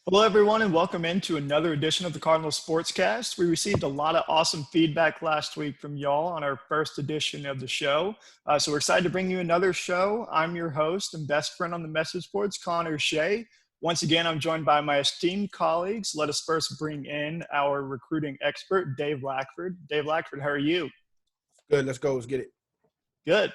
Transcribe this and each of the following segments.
Hello, everyone, and welcome into another edition of the Cardinal Sportscast. We received a lot of awesome feedback last week from y'all on our first edition of the show. So we're excited to bring you another show. I'm your host and best friend on the message boards, Connor Shea. Once again, I'm joined by my esteemed colleagues. Let us first bring in our recruiting expert, Dave Lackford. Dave Lackford, how are you? Good. Let's go. Let's get it. Good.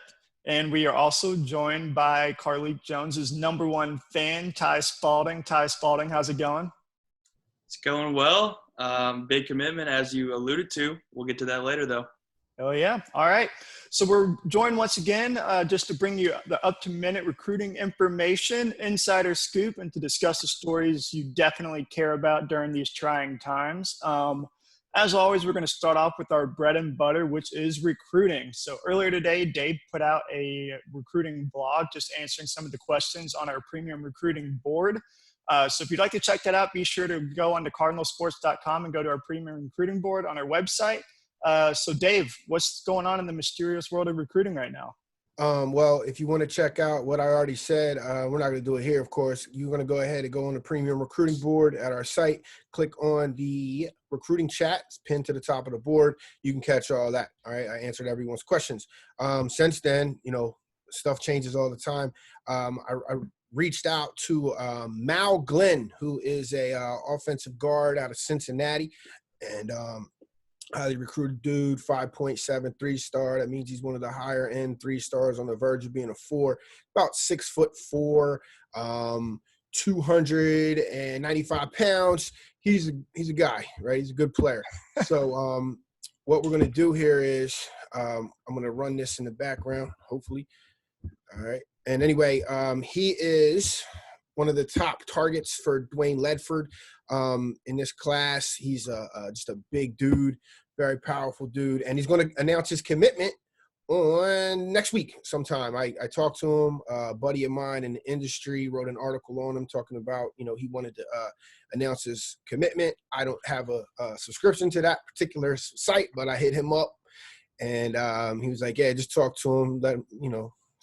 And we are also joined by Carlik Jones' number one fan, Ty Spalding. Ty Spalding, how's it going? It's going well. Big commitment, as you alluded to. We'll get to that later, though. Oh, yeah. All right. So we're joined once again just to bring you the up-to-minute recruiting information, insider scoop, and to discuss the stories you definitely care about during these trying times. As always, we're going to start off with our bread and butter, which is recruiting. So earlier today, Dave put out a recruiting blog just answering some of the questions on our premium recruiting board. So if you'd like to check that out, be sure to go on to cardinalsports.com and go to our premium recruiting board on our website. So Dave, what's going on in the mysterious world of recruiting right now? Well, if you want to check out what I already said, we're not going to do it here, of course. You're going to go ahead and go on the premium recruiting board at our site. Click on the recruiting chat. It's pinned to the top of the board. You can catch all that. All right. I answered everyone's questions. Since then, stuff changes all the time. I reached out to Mal Glenn, who is a offensive guard out of Cincinnati, and highly recruited dude, 5.7 3-star. That means he's one of the higher end 3-stars on the verge of being a 4. About 6'4", 295 pounds. He's a guy, right? He's a good player. So what we're gonna do here is I'm gonna run this in the background, hopefully. All right. And anyway, he is one of the top targets for Dwayne Ledford in this class. He's just a big dude, very powerful dude, and he's going to announce his commitment on next week sometime. I talked to him, a buddy of mine in the industry wrote an article on him talking about, he wanted to announce his commitment. I don't have a subscription to that particular site, but I hit him up, and he was like, yeah, just talk to him, let him,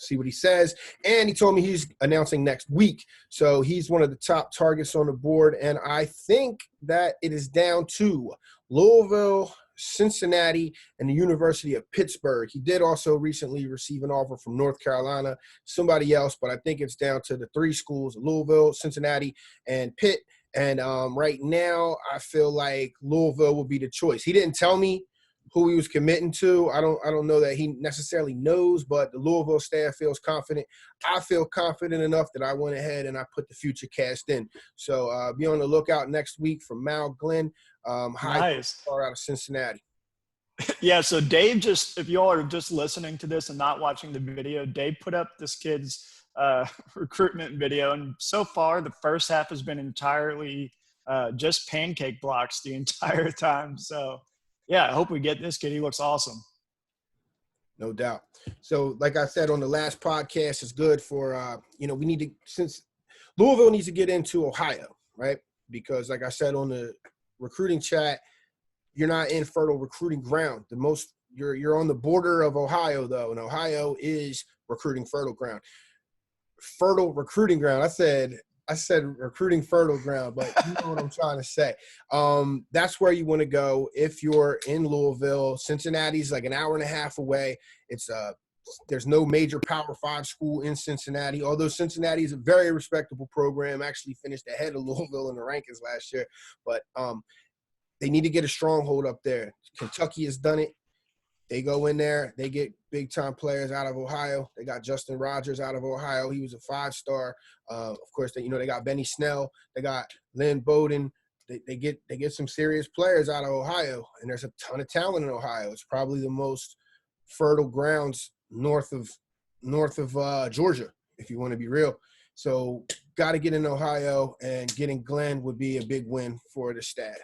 see what he says. And he told me he's announcing next week. So he's one of the top targets on the board. And I think that it is down to Louisville, Cincinnati, and the University of Pittsburgh. He did also recently receive an offer from North Carolina, somebody else, but I think it's down to the 3 schools, Louisville, Cincinnati, and Pitt. And right now, I feel like Louisville will be the choice. He didn't tell me who he was committing to. I don't know that he necessarily knows, but the Louisville staff feels confident. I feel confident enough that I went ahead and I put the future cast in. So be on the lookout next week from Mal Glenn, Nice. out of Cincinnati. Yeah, so Dave if y'all are just listening to this and not watching the video, Dave put up this kid's recruitment video, and so far the first half has been entirely just pancake blocks the entire time. So yeah, I hope we get this kid. He looks awesome. No doubt. So like I said on the last podcast, it's good for, we need to, since Louisville needs to get into Ohio, right? Because like I said on the recruiting chat, you're not in fertile recruiting ground. You're on the border of Ohio, though, and Ohio is recruiting fertile ground. Fertile recruiting ground. I said recruiting fertile ground, but you know what I'm trying to say. That's where you want to go if you're in Louisville. Cincinnati's like an hour and a half away. There's no major Power 5 school in Cincinnati, although Cincinnati is a very respectable program, actually finished ahead of Louisville in the rankings last year. But they need to get a stronghold up there. Kentucky has done it. They go in there. They get big-time players out of Ohio. They got Justin Rogers out of Ohio. He was a 5-star. Of course, they got Benny Snell. They got Lynn Bowden. They get some serious players out of Ohio, and there's a ton of talent in Ohio. It's probably the most fertile grounds north of Georgia, if you want to be real. So got to get in Ohio, and getting Glenn would be a big win for the staff.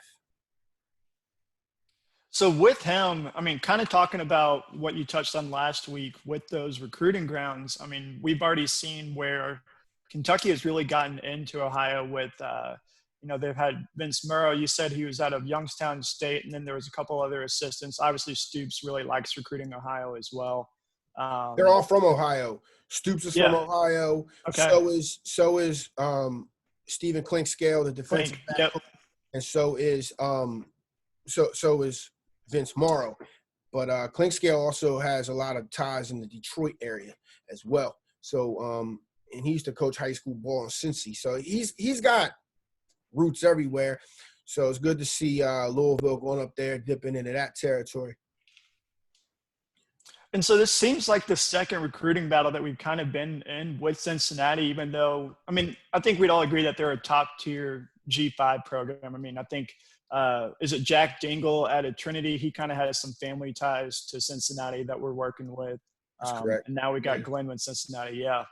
So with him, kind of talking about what you touched on last week with those recruiting grounds, we've already seen where Kentucky has really gotten into Ohio with, they've had Vince Murrow. You said he was out of Youngstown State, and then there was a couple other assistants. Obviously, Stoops really likes recruiting Ohio as well. They're all from Ohio. Stoops is from Ohio. Okay. So is Stephen Clinkscale, the defensive back Yep. coach, and so is Vince Morrow. But Clinkscale also has a lot of ties in the Detroit area as well. So and he used to coach high school ball in Cincy. So he's got roots everywhere. So it's good to see Louisville going up there, dipping into that territory. And so this seems like the second recruiting battle that we've kind of been in with Cincinnati, even though, I mean, I think we'd all agree that they're a top-tier G5 program. I mean, I think, is it Jack Dingle out of Trinity? He kind of has some family ties to Cincinnati that we're working with. That's correct. And now we got Glenn with Cincinnati, yeah.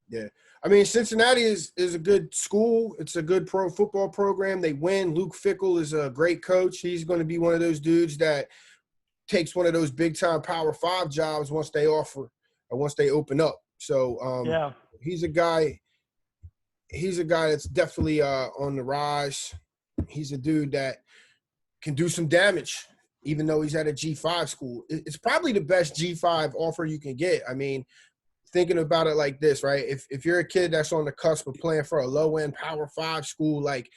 Yeah. I mean, Cincinnati is a good school. It's a good pro football program. They win. Luke Fickell is a great coach. He's going to be one of those dudes that takes one of those big-time Power 5 jobs once they offer or once they open up. So he's a guy that's definitely on the rise. He's a dude that can do some damage, even though he's at a G5 school. It's probably the best G5 offer you can get. I mean, thinking about it like this, right? If you're a kid that's on the cusp of playing for a low-end Power 5 school like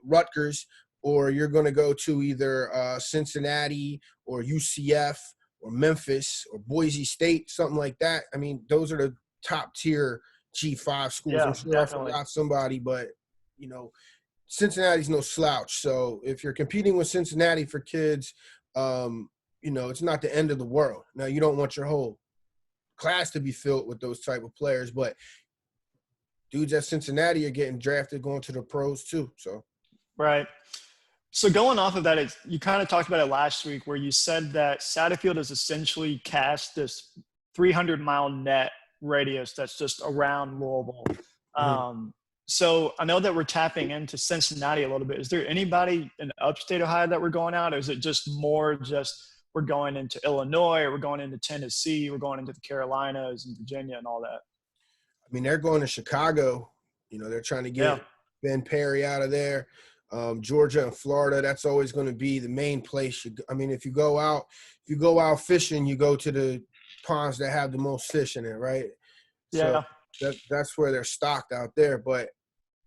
Rutgers, or you're going to go to either Cincinnati or UCF or Memphis or Boise State, something like that. I mean, those are the top-tier G5 schools. Yeah, I'm sure definitely. I forgot somebody, but, you know, Cincinnati's no slouch. So if you're competing with Cincinnati for kids, you know, it's not the end of the world. Now, you don't want your whole class to be filled with those type of players, but dudes at Cincinnati are getting drafted going to the pros too. So Right. So going off of that, you kind of talked about it last week where you said that Satterfield has essentially cast this 300-mile net radius that's just around Louisville. So I know that we're tapping into Cincinnati a little bit. Is there anybody in upstate Ohio that we're going out, or is it just more we're going into Illinois, or we're going into Tennessee, we're going into the Carolinas and Virginia and all that? I mean, they're going to Chicago. You know, they're trying to get Ben Perry out of there. Georgia and Florida, that's always going to be the main place. I mean, if you go out fishing, you go to the ponds that have the most fish in it, right? Yeah. So that's where they're stocked out there. But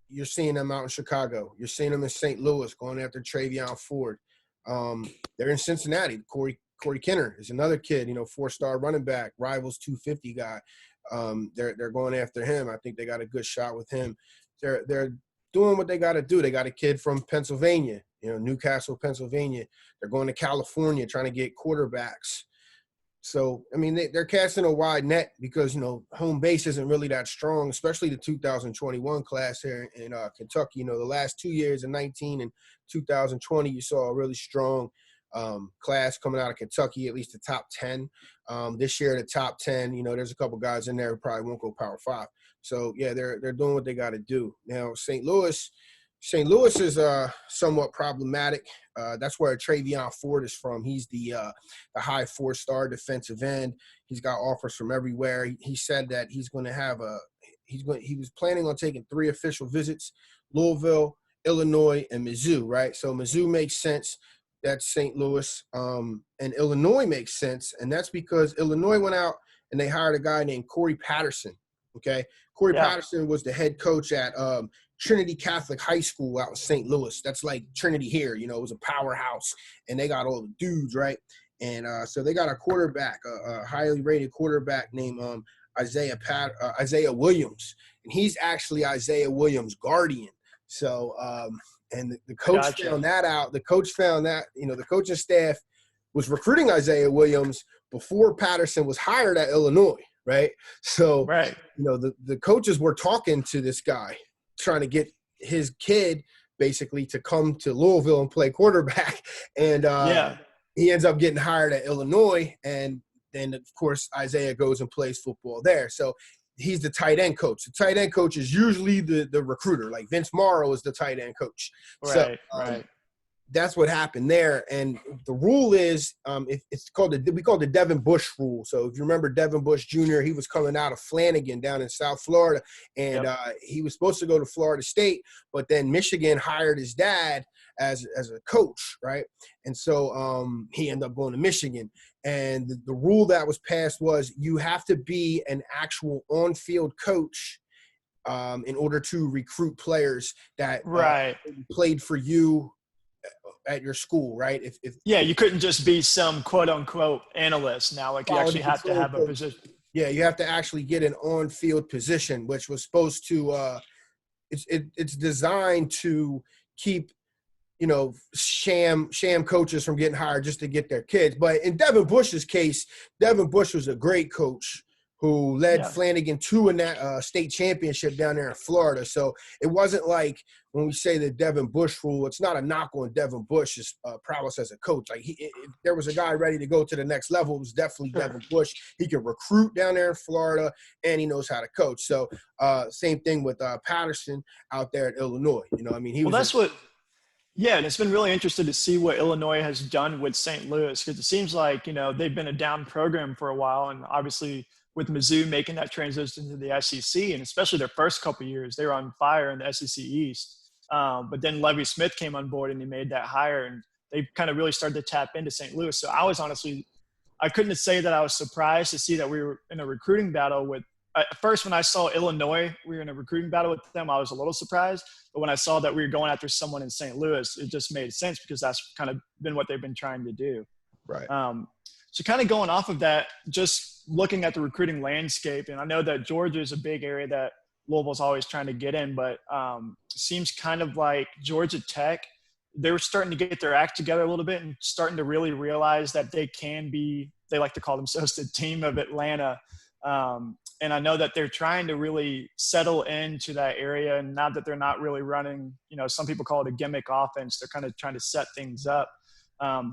you're seeing them out in Chicago. You're seeing them in St. Louis going after Travion Ford. They're in Cincinnati. Corey Kenner is another kid, you know, 4-star running back, Rivals 250 guy. They're going after him. I think they got a good shot with him. They're doing what they got to do. They got a kid from Pennsylvania, you know, Newcastle, Pennsylvania. They're going to California trying to get quarterbacks. So, I mean, they're casting a wide net because, you know, home base isn't really that strong, especially the 2021 class here in Kentucky. You know, the last 2 years in 19 and 2020, you saw a really strong class coming out of Kentucky, at least the top 10. This year, the top 10, you know, there's a couple guys in there who probably won't go Power 5. So, yeah, they're doing what they got to do. Now, St. Louis is somewhat problematic. That's where Travion Ford is from. He's the high 4-star defensive end. He's got offers from everywhere. He said that he's going to have he was planning on taking 3 official visits: Louisville, Illinois, and Mizzou, right? So Mizzou makes sense. That's St. Louis. And Illinois makes sense. And that's because Illinois went out and they hired a guy named Corey Patterson. Okay. Corey Patterson was the head coach at Trinity Catholic High School out in St. Louis. That's like Trinity here, you know, it was a powerhouse, and they got all the dudes, right? And so they got a quarterback, a highly rated quarterback named Isaiah Williams, and he's actually Isaiah Williams' guardian. So, and the coach found that out. The coach found that, you know, the coaching staff was recruiting Isaiah Williams before Patterson was hired at Illinois, right? So, you know, the coaches were talking to this guy, trying to get his kid basically to come to Louisville and play quarterback. And he ends up getting hired at Illinois. And then, of course, Isaiah goes and plays football there. So he's the tight end coach. The tight end coach is usually the recruiter. Like Vince Morrow is the tight end coach. Right. That's what happened there. And the rule is, we call it the Devin Bush rule. So if you remember Devin Bush Jr., he was coming out of Flanagan down in South Florida, and he was supposed to go to Florida State, but then Michigan hired his dad as a coach, right? And so he ended up going to Michigan. And the rule that was passed was you have to be an actual on-field coach in order to recruit players that Right. played for you at your school, right? Yeah, you couldn't just be some quote unquote analyst now. Like you quality actually have to control have a coach. position. Yeah, you have to actually get an on-field position, which was supposed to it's designed to keep sham coaches from getting hired just to get their kids. But in Devin Bush's case, Devin Bush was a great coach who led Flanagan to a state championship down there in Florida. So it wasn't like when we say the Devin Bush rule, it's not a knock on Devin Bush's prowess as a coach. Like if there was a guy ready to go to the next level, it was definitely Devin Bush. He can recruit down there in Florida, and he knows how to coach. So same thing with Patterson out there at Illinois. Yeah, and it's been really interesting to see what Illinois has done with St. Louis, because it seems like, they've been a down program for a while. And obviously with Mizzou making that transition to the SEC, and especially their first couple of years, they were on fire in the SEC East. But then Levy Smith came on board and he made that hire, and they kind of really started to tap into St. Louis. So I couldn't say that I was surprised to see that we were in a recruiting battle with at first, when I saw Illinois, we were in a recruiting battle with them, I was a little surprised. But when I saw that we were going after someone in St. Louis, it just made sense because that's kind of been what they've been trying to do. Right. So kind of going off of that, just looking at the recruiting landscape, and I know that Georgia is a big area that Louisville's always trying to get in, but seems kind of like Georgia Tech, they were starting to get their act together a little bit and starting to really realize that they can be, they like to call themselves the team of Atlanta. And I know that they're trying to really settle into that area. And now that they're not really running, some people call it a gimmick offense, they're kind of trying to set things up.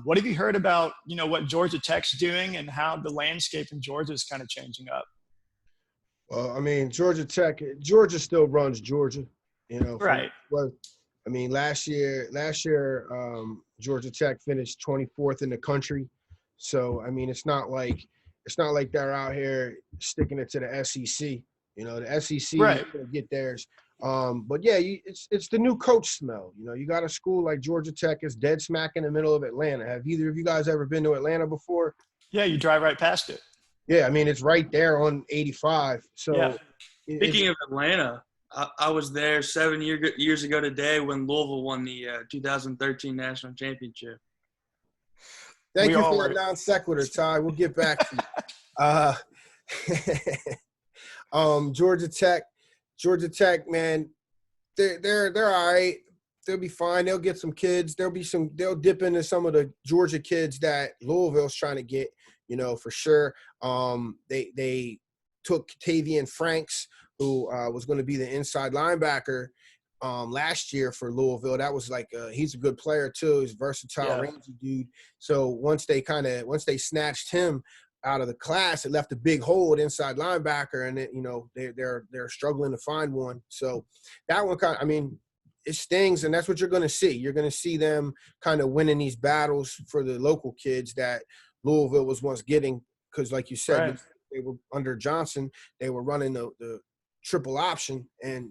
What have you heard about, what Georgia Tech's doing and how the landscape in Georgia is kind of changing up? Well, I mean, Georgia still runs Georgia, Right. Last year, Georgia Tech finished 24th in the country. So, it's not like they're out here sticking it to the SEC. The SEC right. is going to get theirs. But yeah, it's the new coach smell. You got a school like Georgia Tech is dead smack in the middle of Atlanta. Have either of you guys ever been to Atlanta before? Yeah, you drive right past it. Yeah, it's right there on 85. So, yeah. Speaking of Atlanta, I was there 7 years ago today when Louisville won the 2013 national championship. Thank you for that non sequitur, Ty. We'll get back to you. Georgia Tech, man, they're all right. They'll be fine. They'll get some kids. They'll dip into some of the Georgia kids that Louisville's trying to get, for sure. They took Tavian Franks, who was going to be the inside linebacker last year for Louisville. That was he's a good player too. He's a versatile, rangy dude. So once they snatched him out of the class, it left a big hole at inside linebacker, and they're struggling to find one. So that one it stings, and that's what you're going to see. You're going to see them kind of winning these battles for the local kids that Louisville was once getting, because like you said, right. They were under Johnson. They were running the triple option, and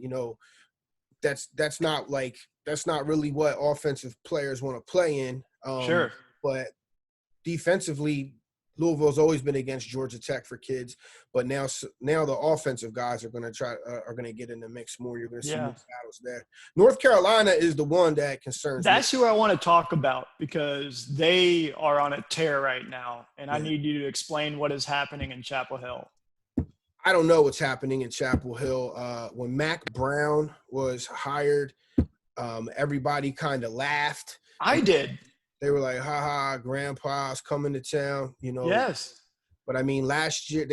that's not really what offensive players want to play in. Sure. But defensively, Louisville's always been against Georgia Tech for kids, but now the offensive guys are going to get in the mix more. You're going to see more battles there. North Carolina is the one that concerns me. That's who I want to talk about, because they are on a tear right now, and I need you to explain what is happening in Chapel Hill. I don't know what's happening in Chapel Hill. When Mac Brown was hired, everybody kind of laughed. I did. They were like, ha ha, grandpa's coming to town, Yes. But last year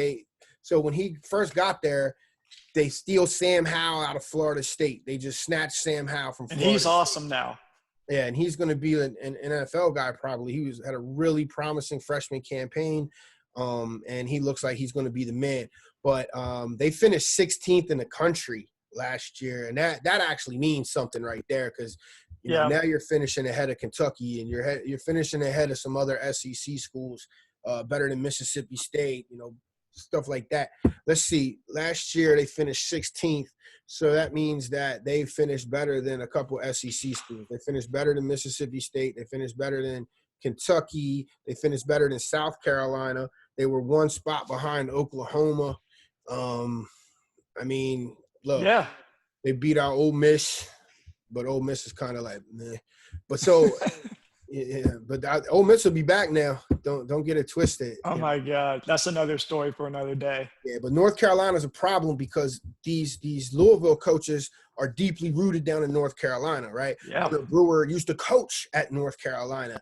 so when he first got there, they steal Sam Howell out of Florida State. They just snatched Sam Howell from Florida. And he's awesome now. Yeah, and he's going to be an NFL guy probably. He had a really promising freshman campaign, and he looks like he's going to be the man. But they finished 16th in the country last year, and that actually means something right there, because now you're finishing ahead of Kentucky, and you're finishing ahead of some other SEC schools, better than Mississippi State, stuff like that. Let's see. Last year they finished 16th, so that means that they finished better than a couple SEC schools. They finished better than Mississippi State. They finished better than Kentucky. They finished better than South Carolina. They were one spot behind Oklahoma. Look, Yeah. they beat out Ole Miss, but Ole Miss is kind of like, meh. But so, yeah, but Ole Miss will be back now. Don't get it twisted. Oh my God. That's another story for another day. Yeah, but North Carolina is a problem because these Louisville coaches are deeply rooted down in North Carolina, right? Yeah. Gunnar Brewer used to coach at North Carolina.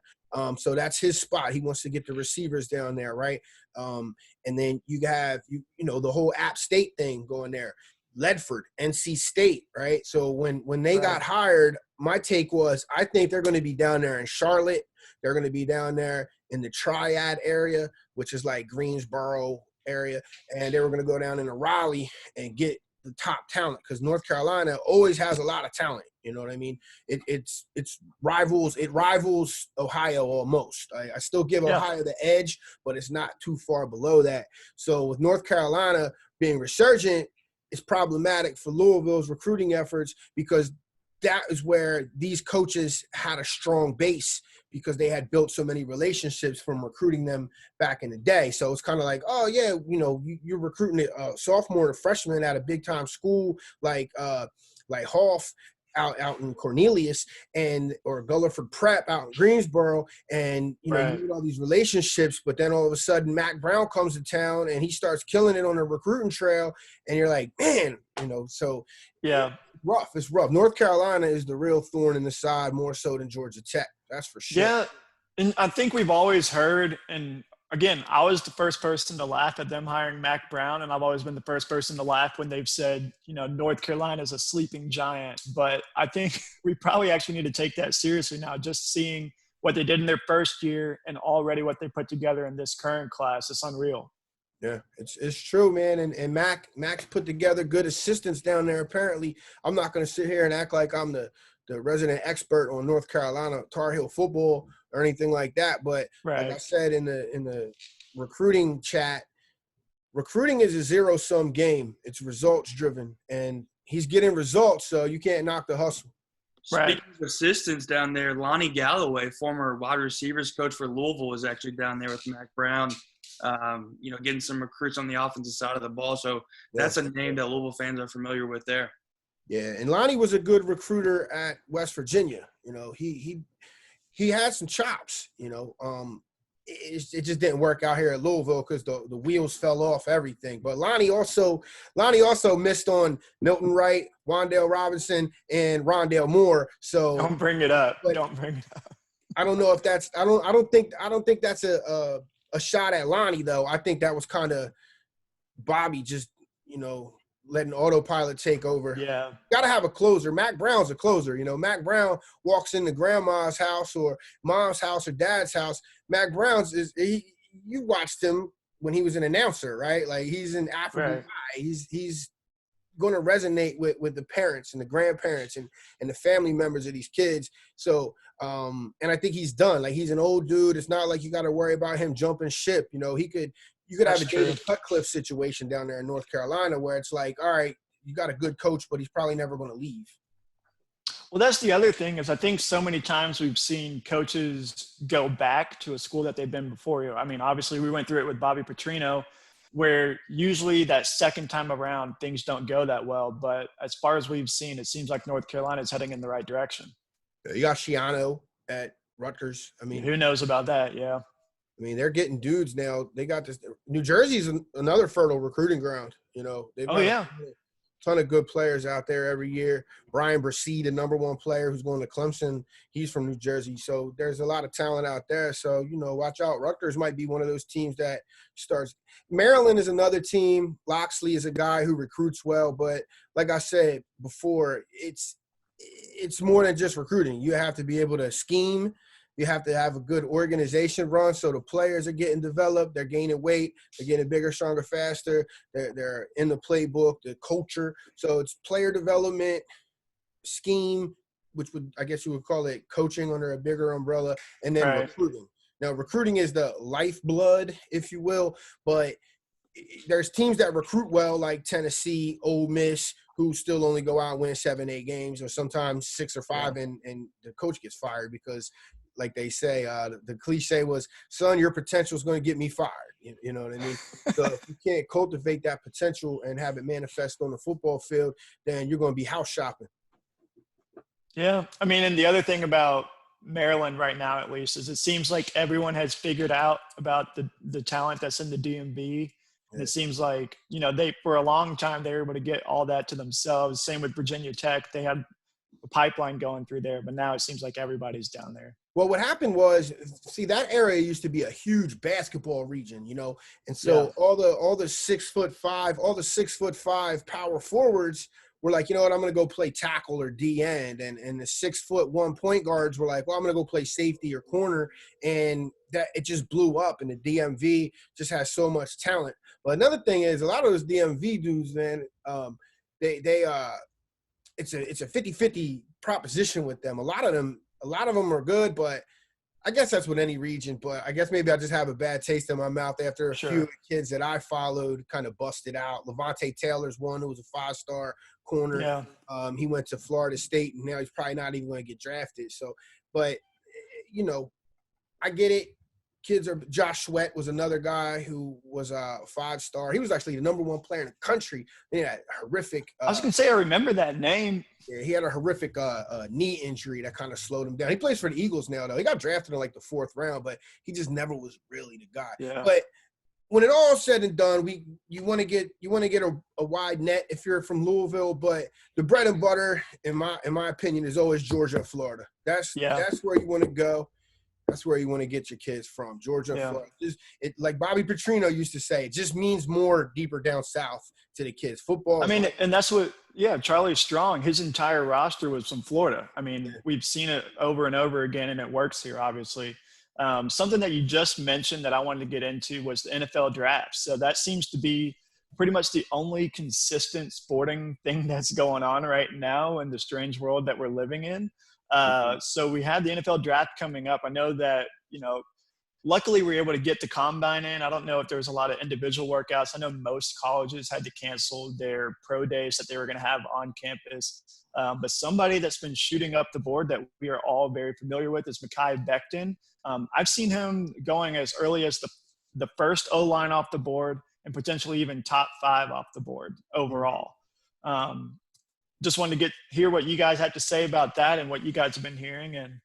So that's his spot. He wants to get the receivers down there, right? And then you have you know the whole App State thing going there. Ledford, NC State, right? So when they got hired, my take was I think they're going to be down there in Charlotte. They're going to be down there in the Triad area, which is like Greensboro area, and they were going to go down into Raleigh and get the top talent because North Carolina always has a lot of talent. You know what I mean? It rivals Ohio almost. I still give Ohio the edge, but it's not too far below that. So with North Carolina being resurgent, it's problematic for Louisville's recruiting efforts because that is where these coaches had a strong base because they had built so many relationships from recruiting them back in the day. So it's kind of like, oh yeah, you're recruiting a sophomore or freshman at a big time school like Hoff out in Cornelius or Gulliford Prep out in Greensboro, and you need all these relationships, but then all of a sudden Mac Brown comes to town and he starts killing it on the recruiting trail, and you're like, man, so yeah. It's rough. North Carolina is the real thorn in the side more so than Georgia Tech. That's for sure. Yeah, and I think we've always heard, and again, I was the first person to laugh at them hiring Mac Brown, and I've always been the first person to laugh when they've said, North Carolina is a sleeping giant. But I think we probably actually need to take that seriously now, just seeing what they did in their first year and already what they put together in this current class. It's unreal. Yeah, it's true, man. And Mac's put together good assistants down there. Apparently, I'm not going to sit here and act like I'm the resident expert on North Carolina Tar Heel football or anything like that. But like I said in the recruiting chat, recruiting is a zero-sum game. It's results driven, and he's getting results, so you can't knock the hustle. Speaking of assistants down there, Lonnie Galloway, former wide receivers coach for Louisville, was actually down there with Mac Brown. Getting some recruits on the offensive side of the ball. So that's a name that Louisville fans are familiar with there. Yeah, and Lonnie was a good recruiter at West Virginia. He had some chops. It just didn't work out here at Louisville because the wheels fell off everything. But Lonnie also missed on Milton Wright, Wan'Dale Robinson, and Rondale Moore. So don't bring it up. Don't bring it up. I don't know if that's. I don't think that's a shot at Lonnie, though. I think that was kind of Bobby just, letting autopilot take over. Yeah. Got to have a closer. Mac Brown's a closer. Mac Brown walks into grandma's house or mom's house or dad's house. Mac Brown's you watched him when he was an announcer, right? Like he's an African guy. He's going to resonate with the parents and the grandparents and the family members of these kids. So, and I think he's done. Like he's an old dude. It's not like you got to worry about him jumping ship. You could have a David Cutcliffe situation down there in North Carolina where it's like, all right, you got a good coach, but he's probably never going to leave. Well, that's the other thing is I think so many times we've seen coaches go back to a school that they've been before. I mean, obviously we went through it with Bobby Petrino, where usually that second time around things don't go that well. But as far as we've seen, it seems like North Carolina is heading in the right direction. You got Schiano at Rutgers. I mean, who knows about that? Yeah. I mean, they're getting dudes now. They got this. New Jersey's another fertile recruiting ground. They've got a ton of good players out there every year. Brian Brissy, the number one player who's going to Clemson, he's from New Jersey. So there's a lot of talent out there. So, watch out. Rutgers might be one of those teams that starts. Maryland is another team. Loxley is a guy who recruits well. But like I said before, it's more than just recruiting. You have to be able to scheme. You have to have a good organization run so the players are getting developed. They're gaining weight. They're getting bigger, stronger, faster. They're in the playbook, the culture. So it's player development, scheme, which I guess you would call it coaching under a bigger umbrella, and then recruiting. Now, recruiting is the lifeblood, if you will, but there's teams that recruit well like Tennessee, Ole Miss, who still only go out and win 7-8 games or sometimes 6 or 5 and the coach gets fired because – like they say, the cliche was, son, your potential is going to get me fired. You know what I mean? So if you can't cultivate that potential and have it manifest on the football field, then you're going to be house shopping. Yeah. I mean, and the other thing about Maryland right now, at least, is it seems like everyone has figured out about the talent that's in the DMV. And it seems like, they, for a long time, they were able to get all that to themselves. Same with Virginia Tech. They had a pipeline going through there, but now it seems like everybody's down there. Well, what happened was, see, that area used to be a huge basketball region, and so all the 6'5", all the 6'5" power forwards were like, you know what, I'm going to go play tackle or D end, and the 6'1" point guards were like, well, I'm going to go play safety or corner, and that it just blew up, and the DMV just has so much talent. But another thing is, a lot of those DMV dudes, man, it's a 50-50 proposition with them. A lot of them are good, but I guess that's with any region. But I guess maybe I just have a bad taste in my mouth after a few of the kids that I followed kind of busted out. Levante Taylor's one who was a 5-star corner. Yeah. He went to Florida State, and now he's probably not even going to get drafted. So, but, I get it. Josh Sweat was another guy who was a 5-star. He was actually the number 1 player in the country. He had a horrific. I was going to say, I remember that name. Yeah, he had a horrific knee injury that kind of slowed him down. He plays for the Eagles now, though. He got drafted in like the 4th round, but he just never was really the guy. Yeah. But when it all said and done, you want to get a wide net if you're from Louisville, but the bread and butter, in my opinion, is always Georgia and Florida. That's where you want to go. That's where you want to get your kids from, Georgia and Florida. Like Bobby Petrino used to say, it just means more deeper down south to the kids. Football. And that's what Charlie Strong, his entire roster was from Florida. We've seen it over and over again, and it works here, obviously. Something that you just mentioned that I wanted to get into was the NFL draft. So that seems to be pretty much the only consistent sporting thing that's going on right now in the strange world that we're living in. So we have the NFL draft coming up. I know that, luckily we were able to get the combine in. I don't know if there was a lot of individual workouts. I know most colleges had to cancel their pro days that they were going to have on campus. But somebody that's been shooting up the board that we are all very familiar with is Mekhi Becton. I've seen him going as early as the first O-line off the board and potentially even top 5 off the board overall. Just wanted to hear what you guys had to say about that and what you guys have been hearing. And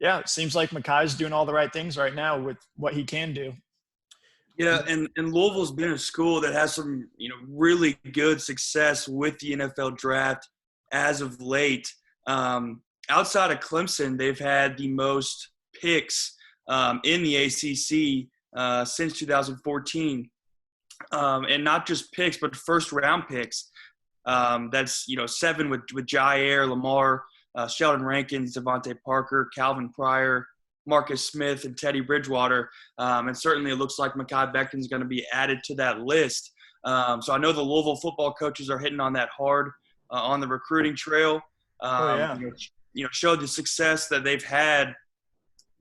it seems like Mekhi's doing all the right things right now with what he can do. Yeah, and Louisville's been a school that has some, really good success with the NFL draft as of late. Outside of Clemson, they've had the most picks in the ACC since 2014. And not just picks, but first-round picks. That's 7 with Jair, Lamar, Sheldon Rankins, Devontae Parker, Calvin Pryor, Marcus Smith, and Teddy Bridgewater. And certainly it looks like Mekhi Becton's going to be added to that list. So I know the Louisville football coaches are hitting on that hard on the recruiting trail. Showed the success that they've had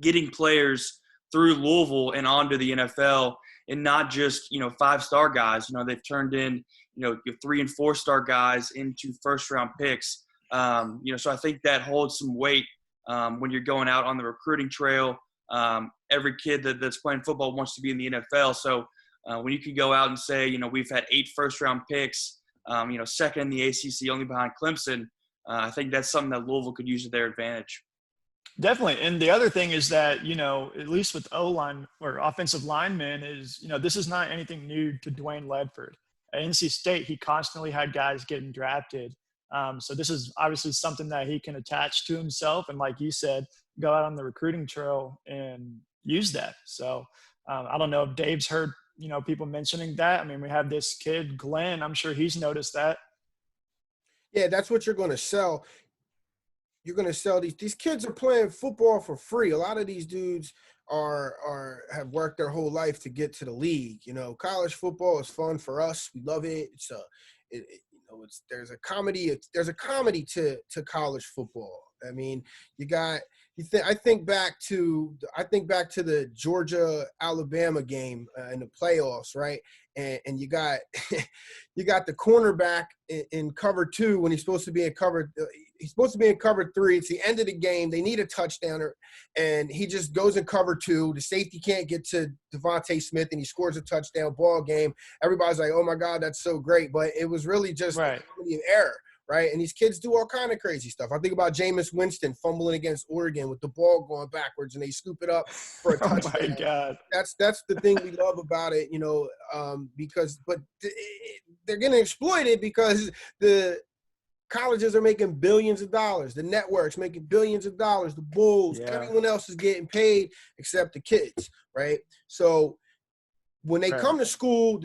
getting players through Louisville and onto the NFL, and not just 5-star guys. They've turned in 3- and 4-star guys into first-round picks. So I think that holds some weight when you're going out on the recruiting trail. Every kid that's playing football wants to be in the NFL. So when you can go out and say, we've had 8 first-round picks, second in the ACC, only behind Clemson, I think that's something that Louisville could use to their advantage. Definitely. And the other thing is that, at least with O-line or offensive linemen is, this is not anything new to Dwayne Ledford. At NC State, he constantly had guys getting drafted. So this is obviously something that he can attach to himself. And like you said, go out on the recruiting trail and use that. So I don't know if Dave's heard, people mentioning that. We have this kid, Glenn. I'm sure he's noticed that. Yeah, that's what you're going to sell. You're going to sell these kids are playing football for free. A lot of these dudes have worked their whole life to get to the league. College football is fun for us. We love it. There's a comedy to college football. I think back to the Georgia Alabama game in the playoffs, right? And you got you got the cornerback in cover 2 when he's supposed to be in cover. he's supposed to be in cover 3. It's the end of the game. They need a touchdown, and he just goes in cover 2. The safety can't get to Devontae Smith, and he scores a touchdown. Ball game. Everybody's like, oh, my God, that's so great. But it was really just a comedy of error, right? And these kids do all kind of crazy stuff. I think about Jameis Winston fumbling against Oregon with the ball going backwards, and they scoop it up for a touchdown. Oh, my God. That's the thing we love about it, because they're getting exploited because the colleges are making billions of dollars. The networks making billions of dollars. The Bulls, everyone else is getting paid except the kids, right? So when they come to school,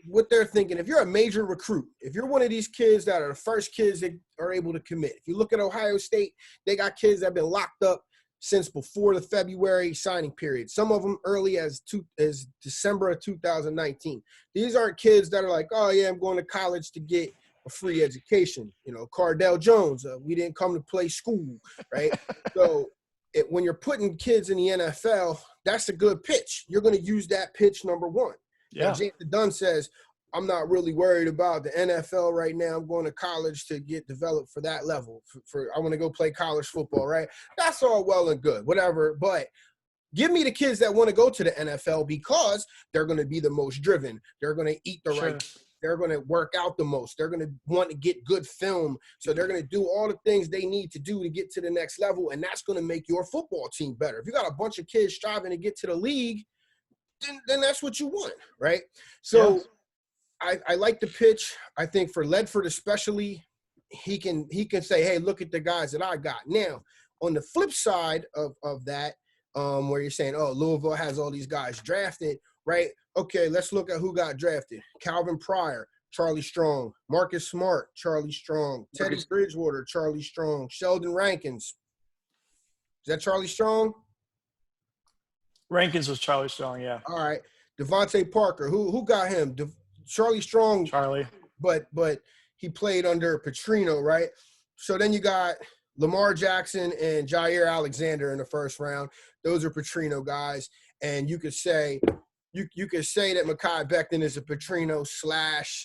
what they're thinking, if you're a major recruit, if you're one of these kids that are the first kids that are able to commit, if you look at Ohio State, they got kids that have been locked up since before the February signing period. Some of them early as December of 2019. These aren't kids that are like, oh, yeah, I'm going to college to get a free education. Cardell Jones, we didn't come to play school, right? So when you're putting kids in the NFL, that's a good pitch. You're going to use that pitch, number one. Yeah. James Dunn says, I'm not really worried about the NFL right now. I'm going to college to get developed for that level. I want to go play college football, right? That's all well and good, whatever. But give me the kids that want to go to the NFL because they're going to be the most driven. They're going to eat the right. They're going to work out the most. They're going to want to get good film. So they're going to do all the things they need to do to get to the next level, and that's going to make your football team better. If you got a bunch of kids striving to get to the league, then that's what you want, right? So I like the pitch. I think for Ledford especially, he can say, hey, look at the guys that I got. Now, on the flip side of that, where you're saying, oh, Louisville has all these guys drafted, right? Okay, let's look at who got drafted. Calvin Pryor, Charlie Strong. Marcus Smart, Charlie Strong. Teddy Bridgewater, Charlie Strong. Sheldon Rankins. Is that Charlie Strong? Rankins was Charlie Strong, yeah. All right. Devontae Parker, who got him? Charlie Strong. Charlie. But he played under Petrino, right? So then you got Lamar Jackson and Jair Alexander in the first round. Those are Petrino guys. And you could say that Mekhi Becton is a Petrino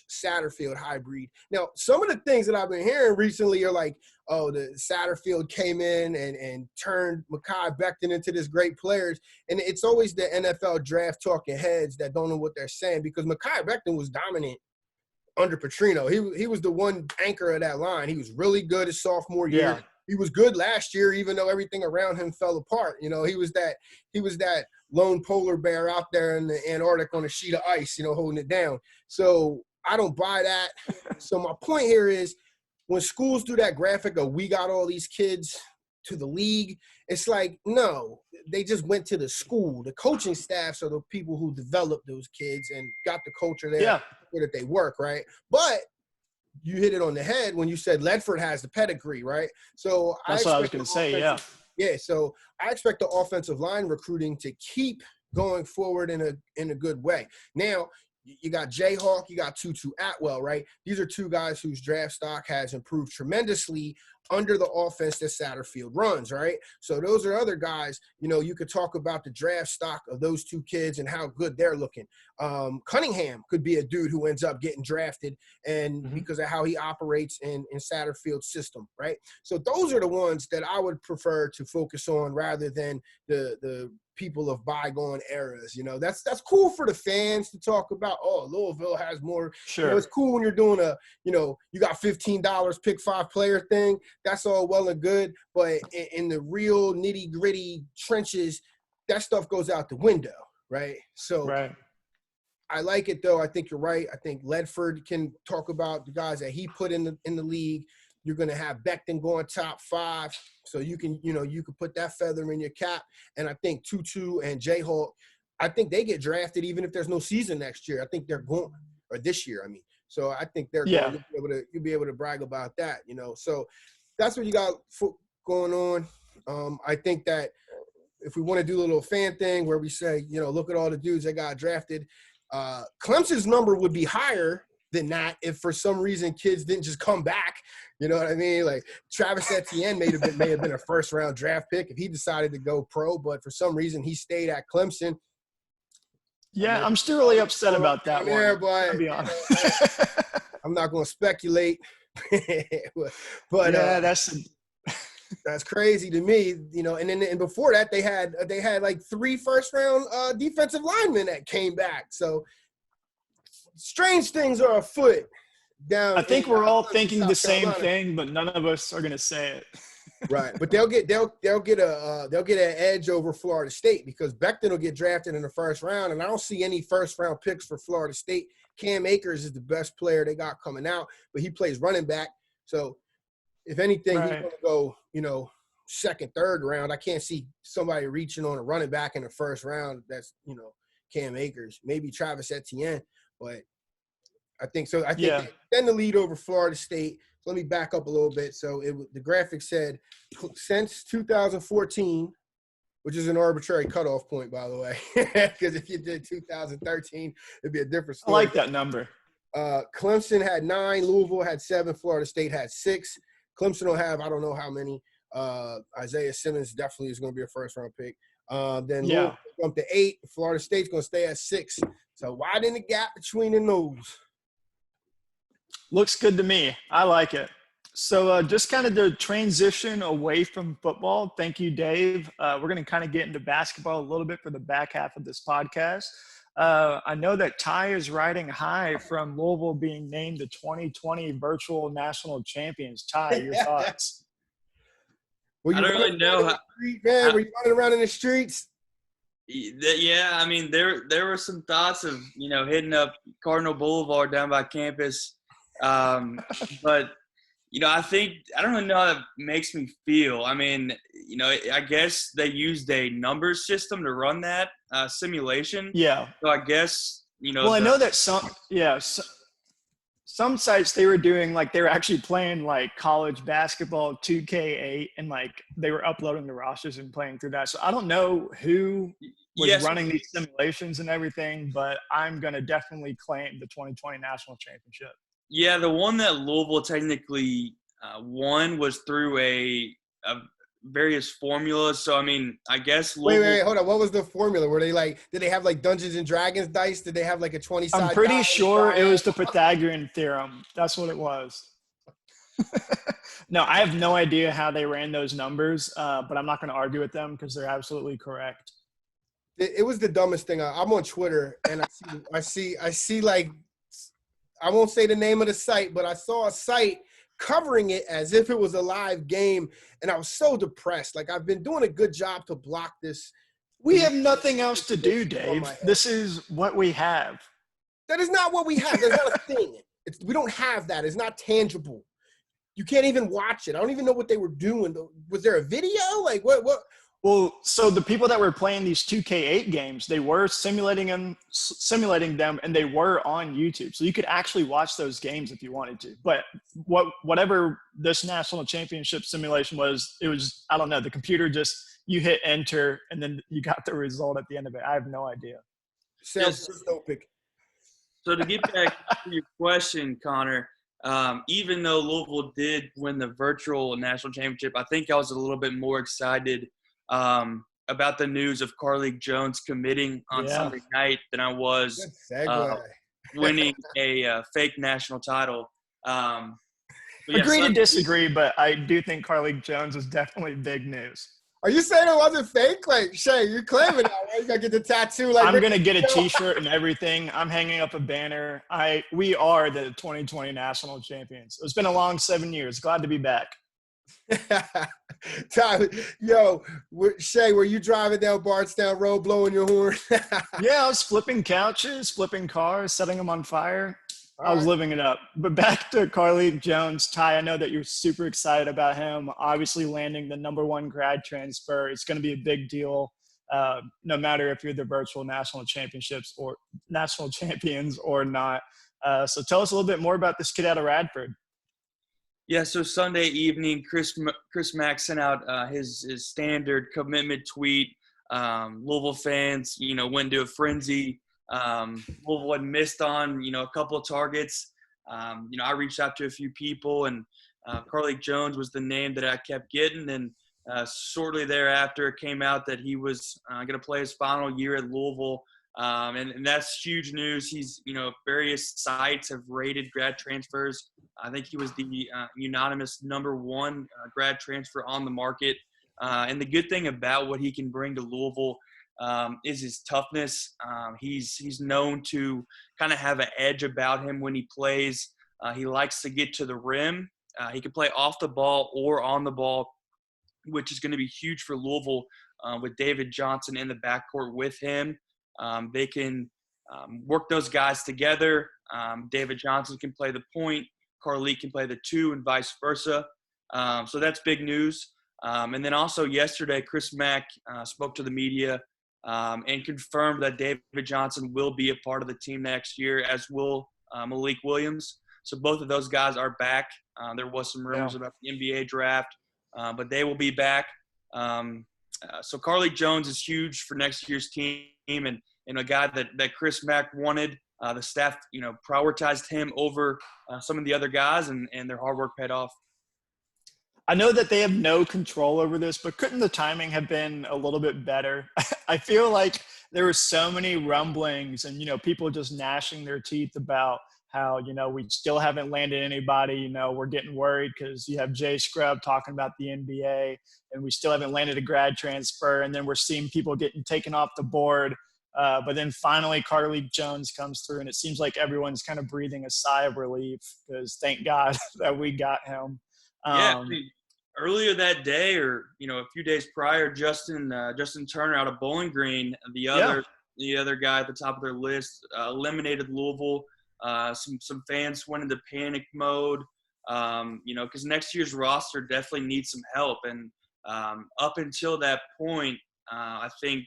/ Satterfield hybrid. Now, some of the things that I've been hearing recently are like, oh, the Satterfield came in and turned Mekhi Becton into this great player. And it's always the NFL draft talking heads that don't know what they're saying because Mekhi Becton was dominant under Petrino. He was the one anchor of that line. He was really good his sophomore year. Yeah. He was good last year, even though everything around him fell apart. He was that lone polar bear out there in the Antarctic on a sheet of ice, holding it down. So I don't buy that. So my point here is when schools do that graphic of we got all these kids to the league, it's like, no, they just went to the school. The coaching staffs are the people who developed those kids and got the culture there where that they work, right? But you hit it on the head when you said Ledford has the pedigree, right? So that's what I was going to say, yeah. Yeah, so I expect the offensive line recruiting to keep going forward in a good way. Now, you got Jayhawk, you got Tutu Atwell, right? These are two guys whose draft stock has improved tremendously under the offense that Satterfield runs, right? So those are other guys, you could talk about the draft stock of those two kids and how good they're looking. Cunningham could be a dude who ends up getting drafted and because of how he operates in Satterfield's system, right? So those are the ones that I would prefer to focus on rather than the people of bygone eras. That's cool for the fans to talk about. Oh, Louisville has more. Sure. It's cool when you're doing you got $15 pick 5 player thing. That's all well and good. But in the real nitty gritty trenches, that stuff goes out the window. Right. So I like it though. I think you're right. I think Ledford can talk about the guys that he put in the league. You're going to have Becton going top 5. So you can put that feather in your cap. And I think Tutu and Jayhawk, I think they get drafted even if there's no season next year. I think they're going – or this year, I mean. So I think they're going to you'll be able to brag about that, So that's what you got going on. I think that if we want to do a little fan thing where we say, look at all the dudes that got drafted, Clemson's number would be higher than that if for some reason kids didn't just come back. You know what I mean? Like Travis Etienne may have been a first-round draft pick if he decided to go pro, but for some reason he stayed at Clemson. Yeah, I'm still really upset about that one. There, but I'll be honest. I'm not going to speculate. but Yeah, that's crazy to me, you know. And before that, they had like 3 first-round defensive linemen that came back. So strange things are afoot down. I think in we're all Clemson, thinking the South same Carolina. thing, but none of us are going to say it. Right, but they'll get an edge over Florida State because Becton will get drafted in the first round, and I don't see any first-round picks for Florida State. Cam Akers is the best player they got coming out, but he plays running back. So if anything, he's going to go, you know, second, third round. I can't see somebody reaching on a running back in the first round. That's, you know, Cam Akers, maybe Travis Etienne, but I think so. I think they extend the lead over Florida State. So let me back up a little bit. So the graphic said since 2014, which is an arbitrary cutoff point, by the way, because if you did 2013, it'd be a different story. I like that number. Clemson had 9, Louisville had 7, Florida State had 6. Clemson will have I don't know how many. Isaiah Simmons definitely is going to be a first-round pick. Then Louisville jumped to 8. Florida State's going to stay at 6. So widen the gap between the nose. Looks good to me. I like it. So just kind of the transition away from football. Thank you, Dave. We're going to kind of get into basketball a little bit for the back half of this podcast. I know that Ty is riding high from Louisville being named the 2020 virtual national champions. Ty, your thoughts? I don't really know. Were you running around in the streets? Yeah, I mean, there were some thoughts of, you know, hitting up Cardinal Boulevard down by campus. But, you know, I don't really know how that makes me feel. I mean, you know, I guess they used a numbers system to run that simulation. Yeah. So I guess, you know. Well, I know that some sites they were doing like they were actually playing like college basketball 2K8 and like they were uploading the rosters and playing through that. So I don't know who was running these simulations and everything, but I'm going to definitely claim the 2020 national championship. Yeah, the one that Louisville technically won was through a various formulas. So, I mean, I guess Louisville – Wait, hold on. What was the formula? Were they like – did they have like Dungeons and Dragons dice? Did they have like a 20-side I'm pretty sure it was the Pythagorean theorem. That's what it was. No, I have no idea how they ran those numbers, but I'm not going to argue with them because they're absolutely correct. It was the dumbest thing. I'm on Twitter, and I see like – I won't say the name of the site, but I saw a site covering it as if it was a live game, and I was so depressed. Like, I've been doing a good job to block this. We have nothing else to do, Dave. This is what we have. That is not what we have. There's not a thing. We don't have that. It's not tangible. You can't even watch it. I don't even know what they were doing. Was there a video? Like, what? Well, so the people that were playing these 2K8 games, they were simulating them, and they were on YouTube. So you could actually watch those games if you wanted to. But whatever this national championship simulation was, it was, I don't know, the computer just, you hit enter, and then you got the result at the end of it. I have no idea. Sounds dystopic. So to get back to your question, Connor, even though Louisville did win the virtual national championship, I think I was a little bit more excited about the news of Carlik Jones committing on Sunday night than I was winning a fake national title. Agree to disagree, but I do think Carlik Jones is definitely big news. Are you saying it wasn't fake? Like, Shay, you're claiming that, right? You got to get the tattoo. Like, I'm going to get a T-shirt and everything. I'm hanging up a banner. We are the 2020 national champions. It's been a long 7 years. Glad to be back. Tyler, Shay, were you driving down Bardstown Road blowing your horn? Yeah, I was flipping couches, flipping cars, setting them on fire. I was living it up. But back to Carlik Jones. Ty, I know that you're super excited about him. Obviously landing the #1 grad transfer. It's going to be a big deal, no matter if you're the virtual national championships or national champions or not. So tell us a little bit more about this kid out of Radford. Yeah, so Sunday evening, Chris Mack sent out his standard commitment tweet. Louisville fans, went into a frenzy. Louisville had missed on, a couple of targets. I reached out to a few people, and Carlik Jones was the name that I kept getting. And shortly thereafter, it came out that he was going to play his final year at Louisville. And that's huge news. He's, various sites have rated grad transfers. I think he was the unanimous #1 grad transfer on the market. And the good thing about what he can bring to Louisville is his toughness. He's known to kind of have an edge about him when he plays. He likes to get to the rim. He can play off the ball or on the ball, which is going to be huge for Louisville with David Johnson in the backcourt with him. They can work those guys together. David Johnson can play the point. Carlik can play the 2 and vice versa. So that's big news. And then also yesterday, Chris Mack spoke to the media and confirmed that David Johnson will be a part of the team next year, as will Malik Williams. So both of those guys are back. There was some rumors about the NBA draft, but they will be back. So Carlik Jones is huge for next year's team, and a guy that Chris Mack wanted. The staff, prioritized him over some of the other guys, and their hard work paid off. I know that they have no control over this, but couldn't the timing have been a little bit better? I feel like there were so many rumblings and, people just gnashing their teeth about how, we still haven't landed anybody. We're getting worried because you have Jay Scrubb talking about the NBA, and we still haven't landed a grad transfer. And then we're seeing people getting taken off the board. But then finally Carlik Jones comes through, and it seems like everyone's kind of breathing a sigh of relief because thank God that we got him. Earlier that day, or a few days prior, Justin Turner out of Bowling Green, the other guy at the top of their list, eliminated Louisville. Some fans went into panic mode, because next year's roster definitely needs some help. And up until that point, I think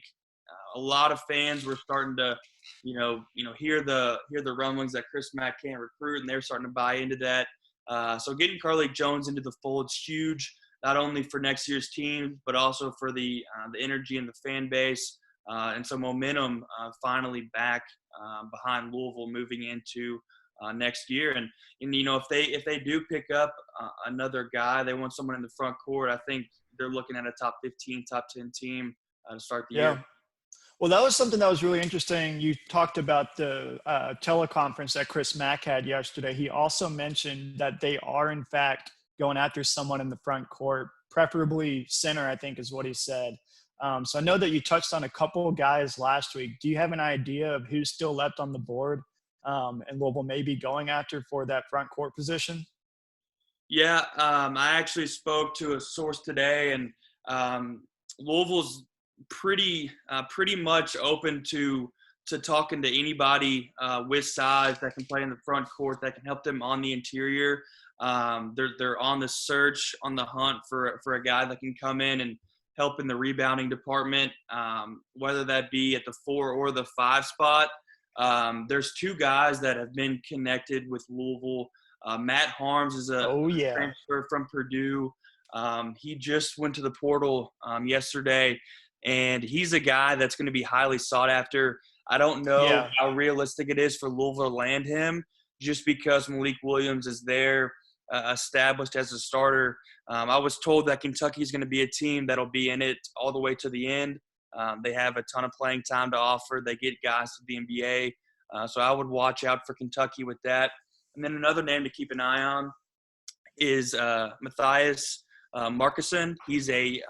a lot of fans were starting to, hear the rumblings that Chris Mack can't recruit, and they're starting to buy into that. So getting Carlik Jones into the fold is huge, not only for next year's team, but also for the energy and the fan base, and some momentum finally back behind Louisville moving into next year. And if they do pick up another guy, they want someone in the front court. I think they're looking at a top 15, top 10 team to start the year. Well, that was something that was really interesting. You talked about the teleconference that Chris Mack had yesterday. He also mentioned that they are, in fact, going after someone in the front court, preferably center, I think is what he said. So I know that you touched on a couple of guys last week. Do you have an idea of who's still left on the board and Louisville may be going after for that front court position? Yeah, I actually spoke to a source today, and Louisville's pretty much open to talking to anybody with size that can play in the front court, that can help them on the interior. They're on the search, on the hunt for a guy that can come in and help in the rebounding department, whether that be at the 4 or the 5 spot. There's 2 guys that have been connected with Louisville. Matt Harms is a transfer from Purdue. He just went to the portal yesterday, and he's a guy that's going to be highly sought after. I don't know how realistic it is for Louisville to land him, just because Malik Williams is there, established as a starter. I was told that Kentucky is going to be a team that'll be in it all the way to the end. They have a ton of playing time to offer. They get guys to the NBA. So I would watch out for Kentucky with that. And then another name to keep an eye on is Matthias Markuson. He's a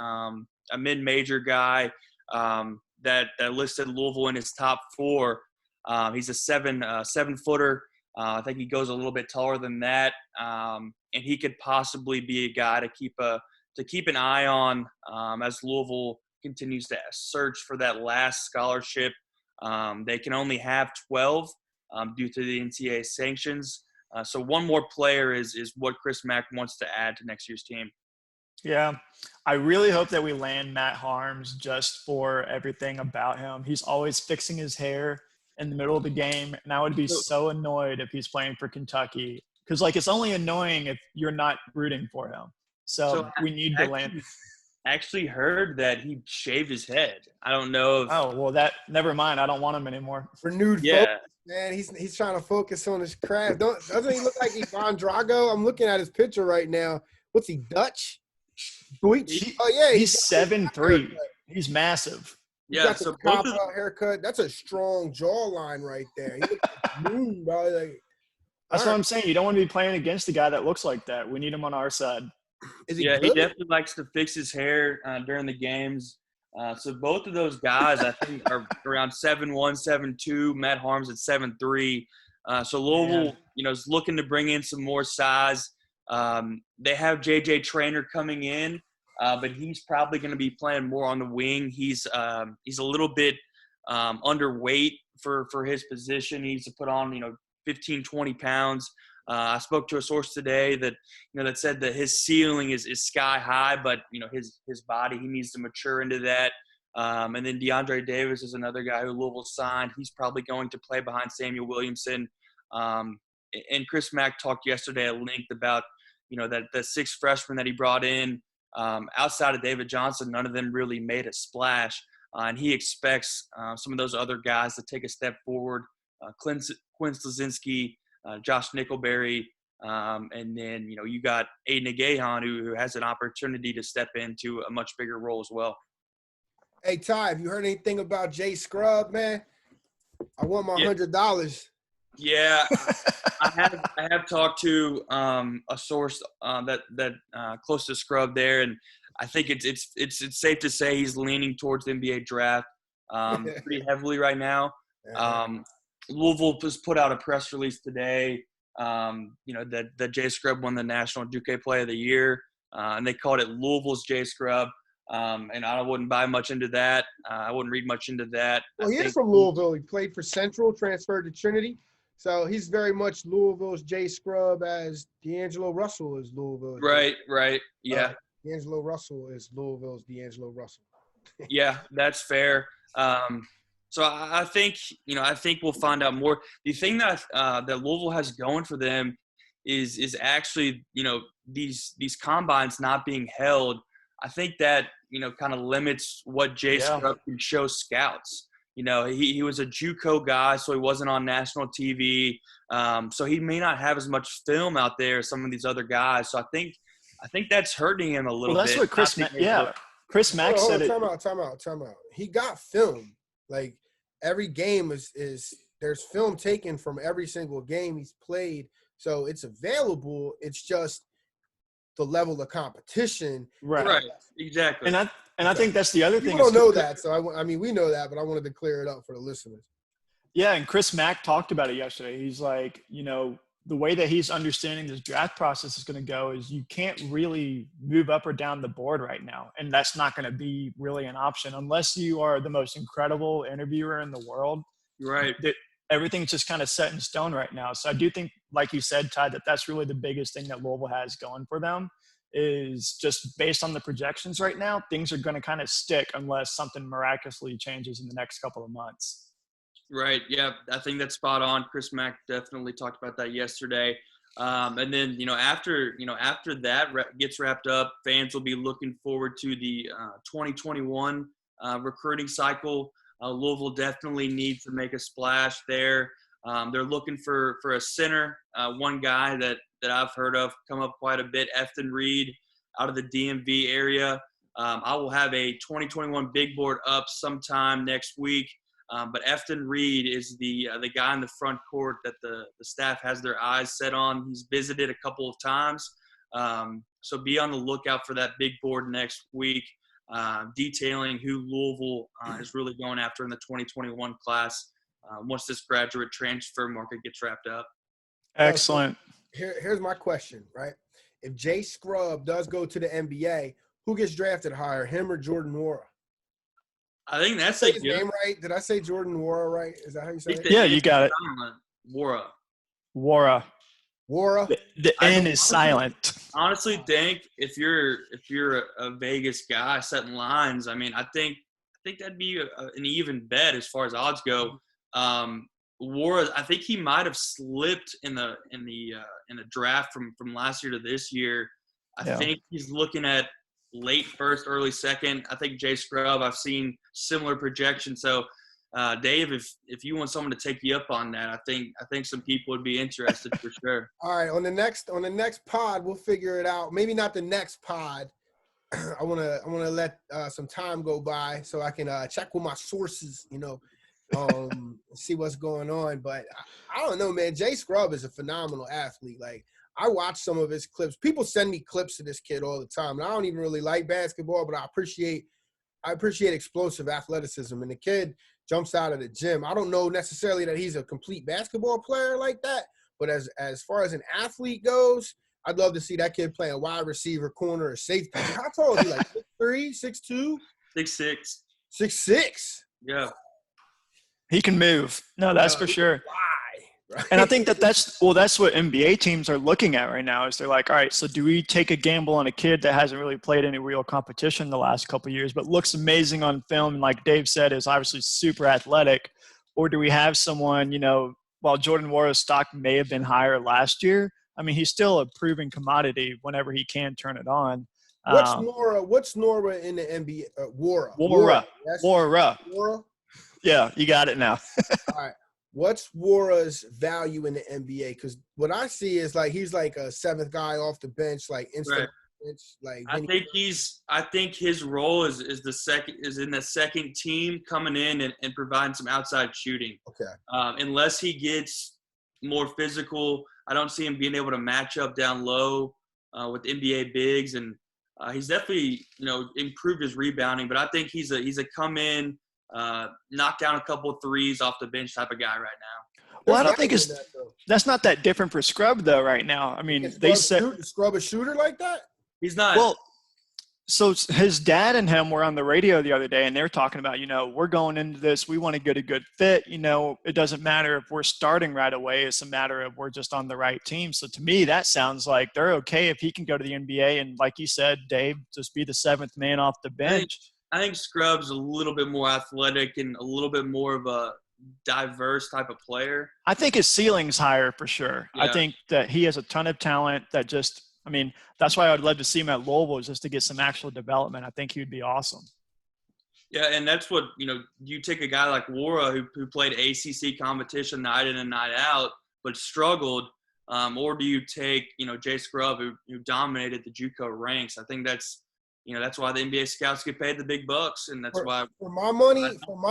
mid-major guy that listed Louisville in his top 4. He's a 7-footer. I think he goes a little bit taller than that, and he could possibly be a guy to keep an eye on as Louisville continues to search for that last scholarship. They can only have 12 due to the NCAA sanctions. So one more player is what Chris Mack wants to add to next year's team. Yeah, I really hope that we land Matt Harms just for everything about him. He's always fixing his hair in the middle of the game, and I would be so annoyed if he's playing for Kentucky, because it's only annoying if you're not rooting for him. So we need to land. Actually heard that he shaved his head. I don't know if – Oh, well, never mind. I don't want him anymore. Renewed focus, man. He's trying to focus on his craft. Doesn't he look like Ivan Drago? I'm looking at his picture right now. What's he, Dutch? He's 7'3". He's massive. You Yeah, got so the both cop of out haircut. That's a strong jawline right there. He looks smooth, bro. Like, That's all what right. I'm saying. You don't want to be playing against a guy that looks like that. We need him on our side. Is he Yeah, he good? definitely likes to fix his hair during the games. So both of those guys, I think, are around 7'1", 7'2". Matt Harm's at 7'3". So Louisville, is looking to bring in some more size. They have J.J. Traynor coming in, but he's probably going to be playing more on the wing. He's a little bit underweight for his position. He needs to put on 15, 20 pounds. I spoke to a source today that that said that his ceiling is sky high, but his body, he needs to mature into that. And then DeAndre Davis is another guy who Louisville signed. He's probably going to play behind Samuel Williamson. And Chris Mack talked yesterday at length about that the 6 freshmen that he brought in. Outside of David Johnson, none of them really made a splash. And he expects some of those other guys to take a step forward. Quinn Slazinski, Josh Nickelberry, and then you got Aiden Agahan who has an opportunity to step into a much bigger role as well. Hey Ty, have you heard anything about Jay Scrubb, man? I want my $100. Yeah, I have talked to a source that close to Scrubb there, and I think it's safe to say he's leaning towards the NBA draft pretty heavily right now. Louisville just put out a press release today, that Jay Scrubb won the National Duque Play of the Year, and they called it Louisville's Jay Scrubb. And I wouldn't buy much into that. I wouldn't read much into that. Well, he is from Louisville. He played for Central, transferred to Trinity. So he's very much Louisville's Jay Scrubb as D'Angelo Russell is Louisville's. Right. Yeah. D'Angelo Russell is Louisville's D'Angelo Russell. Yeah, that's fair. So I think we'll find out more. The thing that Louisville has going for them is actually these combines not being held. I think that kind of limits what Jay Scrubb can show scouts. He was a JUCO guy, so he wasn't on national TV. So he may not have as much film out there as some of these other guys. So I think that's hurting him a little bit. Well, that's what Chris Mack said. Time out. He got film. Like every game is there's film taken from every single game he's played. So it's available. It's just the level of competition. Right. Exactly. And I think that's the other thing. People don't know that. So I mean, we know that, but I wanted to clear it up for the listeners. Yeah. And Chris Mack talked about it yesterday. He's like, the way that he's understanding this draft process is going to go is you can't really move up or down the board right now. And that's not going to be really an option unless you are the most incredible interviewer in the world. Right. Everything's just kind of set in stone right now. So I do think, like you said, Ty, that's really the biggest thing that Louisville has going for them is just based on the projections right now, things are going to kind of stick unless something miraculously changes in the next couple of months. Right. Yeah, I think that's spot on. Chris Mack definitely talked about that yesterday. And then, after that gets wrapped up, fans will be looking forward to the 2021 recruiting cycle. Louisville definitely needs to make a splash there. They're looking for a center. One guy that I've heard of come up quite a bit, Efton Reed, out of the DMV area. I will have a 2021 big board up sometime next week. But Efton Reed is the guy in the front court that the staff has their eyes set on. He's visited a couple of times. So be on the lookout for that big board next week, detailing who Louisville is really going after in the 2021 class once this graduate transfer market gets wrapped up. Excellent. Here's my question, right? If Jay Scrubb does go to the NBA, who gets drafted higher, him or Jordan Nwora? I think that's his name right. Did I say Jordan Nwora right? Is that how you say it? Yeah, you got it. Nwora. The N is silent. Honestly, think if you're a Vegas guy setting lines, I mean, I think that'd be an even bet as far as odds go. Nwora, I think he might have slipped in the draft from last year to this year. I think he's looking at late first, early second. I think Jay Scrubb, I've seen similar projections. So, Dave, if you want someone to take you up on that, I think some people would be interested for sure. All right, on the next pod, we'll figure it out. Maybe not the next pod, I wanna let some time go by so I can check with my sources, see what's going on. But I don't know, man. Jay Scrubb is a phenomenal athlete. Like, I watch some of his clips. People send me clips of this kid all the time, and I don't even really like basketball, but I appreciate explosive athleticism. And the kid jumps out of the gym. I don't know necessarily that he's a complete basketball player like that, but as far as an athlete goes, I'd love to see that kid playing wide receiver, corner, or safety. How tall is he? Like 6'3", 6'2"? 6'6". 6'6". Yeah. He can move. No, that's for sure. Why? Right? And I think that's what NBA teams are looking at right now is they're like, all right, so do we take a gamble on a kid that hasn't really played any real competition the last couple of years, but looks amazing on film, and like Dave said, is obviously super athletic, or do we have someone, while Jordan Nwara's stock may have been higher last year, I mean, he's still a proven commodity whenever he can turn it on. What's Nwara in the NBA? Nwara. Nwara. Yeah, you got it now. All right. What's Nwara's value in the NBA? Because what I see is like he's like a seventh guy off the bench, like instant bench. Like I think his role is in the second team coming in and providing some outside shooting. Okay. Unless he gets more physical, I don't see him being able to match up down low with NBA bigs, and he's definitely improved his rebounding. But I think he's a come in, knock down a couple of threes off the bench type of guy right now. Well, I don't think that's not that different for Scrubb though. Right now, I mean, they said Scrubb a shooter like that. He's not. Well, so his dad and him were on the radio the other day, and they're talking about, we're going into this. We want to get a good fit. It doesn't matter if we're starting right away. It's a matter of we're just on the right team. So to me, that sounds like they're okay if he can go to the NBA and, like you said, Dave, just be the seventh man off the bench. I think Scrubb's a little bit more athletic and a little bit more of a diverse type of player. I think his ceiling's higher for sure. Yeah. I think that he has a ton of talent that just – that's why I would love to see him at Louisville, just to get some actual development. I think he would be awesome. Yeah, and that's what, you take a guy like Nwara who played ACC competition night in and night out but struggled, or do you take, Jay Scrubb who dominated the JUCO ranks? I think that's why the NBA scouts get paid the big bucks, and that's why – For my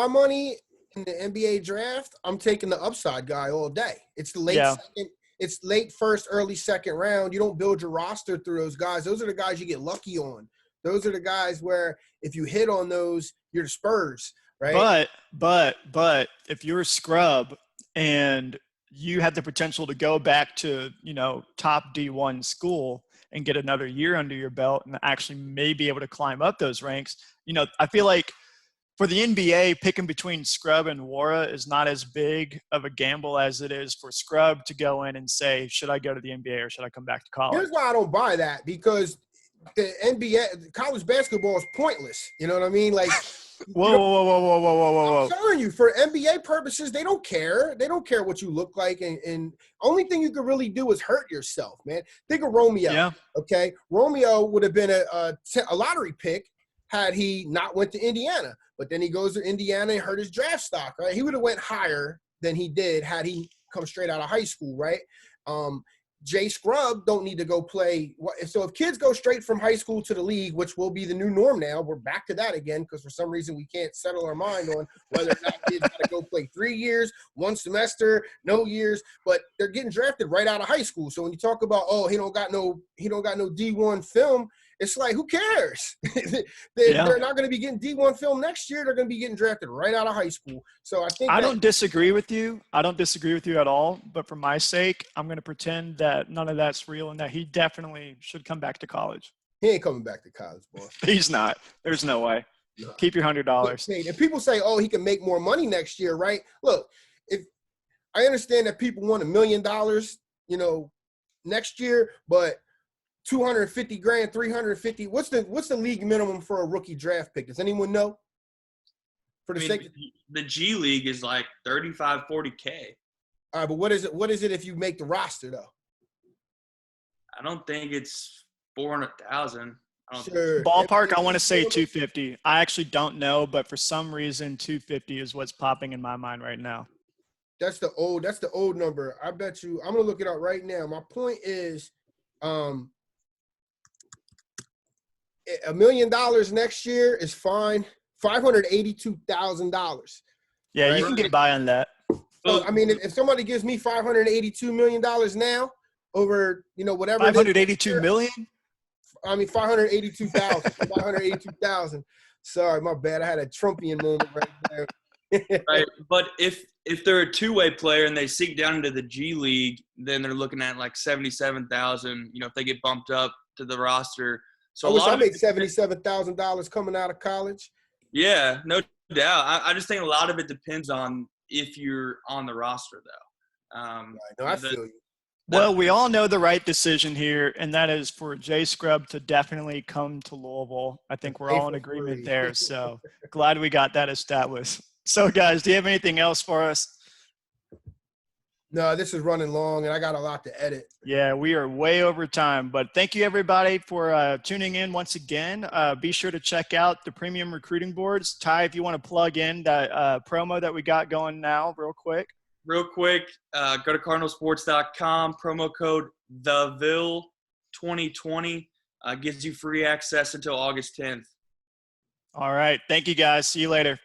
money in the NBA draft, I'm taking the upside guy all day. It's the late second. It's late first, early second round. You don't build your roster through those guys. Those are the guys you get lucky on. Those are the guys where if you hit on those, you're the Spurs, right? But if you're Scrubb and you have the potential to go back to, top D1 school and get another year under your belt and actually may be able to climb up those ranks, I feel like for the NBA, picking between Scrubb and Nwara is not as big of a gamble as it is for Scrubb to go in and say, should I go to the NBA or should I come back to college? Here's why I don't buy that, because the NBA, college basketball is pointless. You know what I mean? Like, whoa. I'm telling you, for NBA purposes, they don't care. They don't care what you look like. And only thing you could really do is hurt yourself, man. Think of Romeo. Yeah. Okay. Romeo would have been a lottery pick had he not went to Indiana. But then he goes to Indiana and hurt his draft stock, right? He would have went higher than he did had he come straight out of high school, right? Jay Scrubb don't need to go play. So if kids go straight from high school to the league, which will be the new norm now, we're back to that again because for some reason we can't settle our mind on whether or not kids got to go play 3 years, 1 semester, no years, but they're getting drafted right out of high school. So when you talk about, he don't got no D1 film, it's like, who cares? They're not going to be getting D1 film next year. They're going to be getting drafted right out of high school. So I think don't disagree with you. I don't disagree with you at all. But for my sake, I'm going to pretend that none of that's real and that he definitely should come back to college. He ain't coming back to college, boy. He's not. There's no way. No. Keep your $100. If people say, he can make more money next year, right? Look, if I understand that people want $1 million, next year, but $250,000, $350,000. What's the league minimum for a rookie draft pick? Does anyone know? The G League is like 35, 40K. All right, but what is it? What is it if you make the roster though? I don't think it's 400,000. Sure. Ballpark, I want to say 250. I actually don't know, but for some reason, 250 is what's popping in my mind right now. That's the old number. I bet you. I'm gonna look it up right now. My point is, $1 million next year is fine. $582,000. Yeah, right? you can get by on that. So, I mean, if somebody gives me $582 million now over, whatever it is. 582 million? I mean, 582,000. 582,000. Sorry, my bad. I had a Trumpian moment right there. Right, but if they're a two-way player and they seek down into the G League, then they're looking at like 77,000. If they get bumped up to the roster. So I wish I made $77,000 coming out of college. Yeah, no doubt. I just think a lot of it depends on if you're on the roster, though. No, I feel you. Well, we all know the right decision here, and that is for Jay Scrubb to definitely come to Louisville. I think we're all in agreement there. So glad we got that established. So, guys, do you have anything else for us? No, this is running long, and I got a lot to edit. Yeah, we are way over time. But thank you, everybody, for tuning in once again. Be sure to check out the premium recruiting boards. Ty, if you want to plug in that promo that we got going now real quick. Real quick, go to cardinalsports.com, promo code THEVILLE2020 gives you free access until August 10th. All right. Thank you, guys. See you later.